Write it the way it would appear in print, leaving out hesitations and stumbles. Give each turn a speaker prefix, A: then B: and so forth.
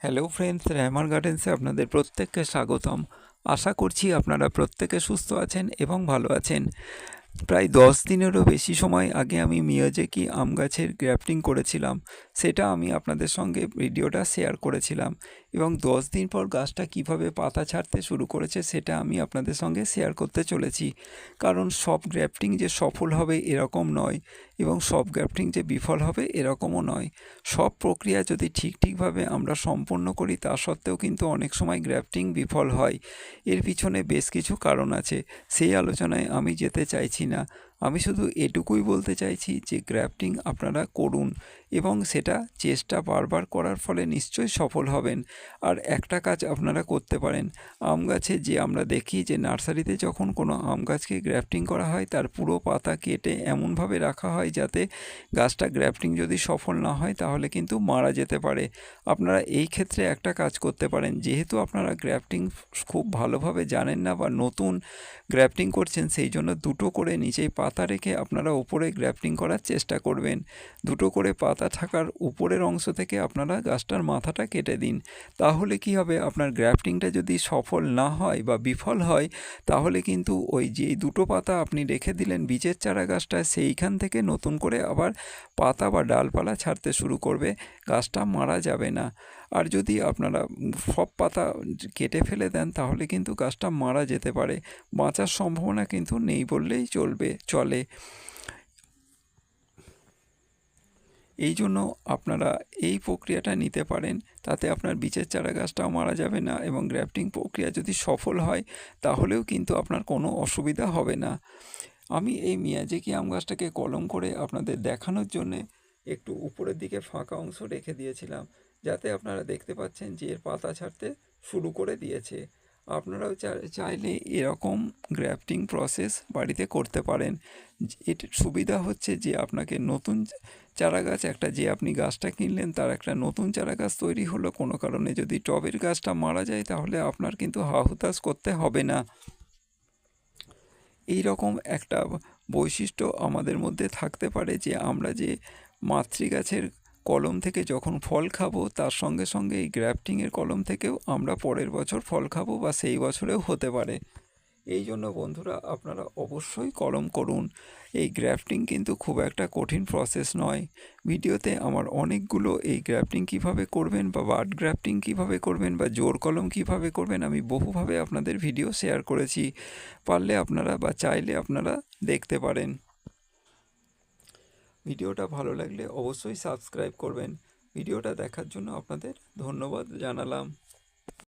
A: Hello friends, Rehman গার্ডেন্সে আপনাদের প্রত্যেককে স্বাগতম। আশা করছি আপনারা প্রত্যেকে সুস্থ আছেন এবং ভালো আছেন। প্রায় 10 দিনেরও বেশি সময় আগে আমি মিয়াজাকি আম গাছের গ্রাফটিং করেছিলাম। সেটা আমি আপনাদের সঙ্গে ভিডিওটা শেয়ার করেছিলাম এবং 10 দিন পর গাছটা কিভাবে পাতা ছাড়তে শুরু করেছে সেটা আমি আপনাদের সঙ্গে শেয়ার করতে চলেছি। কারণ সব গ্রাফটিং যে সফল হবে এরকম নয় এবং সব গ্রাফটিং যে বিফল হবে এরকমও নয়। সব প্রক্রিয়া যদি ঠিকভাবে আমরা সম্পন্ন করি তা সত্ত্বেও কিন্তু অনেক সময় গ্রাফটিং বিফল হয়। এর পিছনে বেশ কিছু কারণ আছে, সেই আলোচনায় আমি যেতে চাইছি না। আমি শুধু এটুকুই বলতে চাইছি যে গ্রাফটিং আপনারা করুন এবং সেটা চেষ্টা বারবার করার ফলে নিশ্চয়ই সফল হবেন। আর একটা কাজ আপনারা করতে পারেন, আম গাছে যে আমরা দেখি যে নার্সারিতে যখন কোনো আম গাছকে গ্রাফটিং করা হয় তার পুরো পাতা কেটে এমনভাবে রাখা হয় যাতে গাছটা গ্রাফটিং যদি সফল না হয় তাহলে কিন্তু মারা যেতে পারে। আপনারা এই ক্ষেত্রে একটা কাজ করতে পারেন, যেহেতু আপনারা গ্রাফটিং খুব ভালোভাবে জানেন না বা নতুন গ্রাফটিং করছেন, সেই জন্য দুটো করে নিচেই পাতা রেখে আপনারা উপরে গ্রাফটিং করার চেষ্টা করবেন। দুটো করে পাতা থাকার উপরের অংশ থেকে আপনারা গাছটার মাথাটা কেটে দিন। তাহলে কি হবে, আপনার গ্রাফটিংটা যদি সফল না হয় বা বিফল হয় তাহলে কিন্তু ওই যে দুটো পাতা আপনি রেখে দিলেন বীজের চারা গাছটা, সেইখান থেকে নতুন করে আবার পাতা বা ডালপালা ছাড়তে শুরু করবে, গাছটা মারা যাবে না। আর যদি আপনারা সব পাতা কেটে ফেলে দেন তাহলে কিন্তু গাছটা মারা যেতে পারে, বাঁচার সম্ভাবনা কিন্তু নেই বললেই চলে। এই জন্য আপনারা এই প্রক্রিয়াটা নিতে পারেন, তাতে আপনার বীজের চারা গাছটাও মারা যাবে না এবং গ্রাফটিং প্রক্রিয়া যদি সফল হয় তাহলেও কিন্তু আপনার কোনো অসুবিধা হবে না। আমি এই মিয়াজাকি আম গাছটাকে কলম করে আপনাদের দেখানোর জন্যে একটু উপরের দিকে ফাঁকা অংশ রেখে দিয়েছিলাম, যাতে আপনারা দেখতে পাচ্ছেন যে এর পাতা ছাড়তে শুরু করে দিয়েছে। আপনারাও চাইলে এরকম গ্রাফটিং প্রসেস বাড়িতে করতে পারেন। এটার সুবিধা হচ্ছে যে আপনাকে নতুন চারা গাছ, একটা যে আপনি গাছটা কিনলেন তার একটা নতুন চারা গাছ তৈরি হলো। কোনো কারণে যদি টবের গাছটা মারা যায় তাহলে আপনার কিন্তু হাহুতাশ করতে হবে না। এই রকম একটা বৈশিষ্ট্য আমাদের মধ্যে থাকতে পারে যে আমরা যে মাতৃগাছের কলম থেকে যখন ফল খাবো তার সঙ্গে সঙ্গে এই গ্রাফটিংয়ের কলম থেকেও আমরা পরের বছর ফল খাবো বা সেই বছরেও হতে পারে। এই জন্য বন্ধুরা আপনারা অবশ্যই কলম করুন। এই গ্রাফটিং কিন্তু খুব একটা কঠিন প্রসেস নয়। ভিডিওতে আমার অনেকগুলো এই গ্রাফটিং কিভাবে করবেন বা বাড গ্রাফটিং কিভাবে করবেন বা জোর কলম কিভাবে করবেন আমি বহুভাবে আপনাদের ভিডিও শেয়ার করেছি। পারলে আপনারা বা চাইলে আপনারা দেখতে পারেন। ভিডিওটা ভালো লাগলে অবশ্যই সাবস্ক্রাইব করবেন। ভিডিওটা দেখার জন্য আপনাদের ধন্যবাদ জানালাম।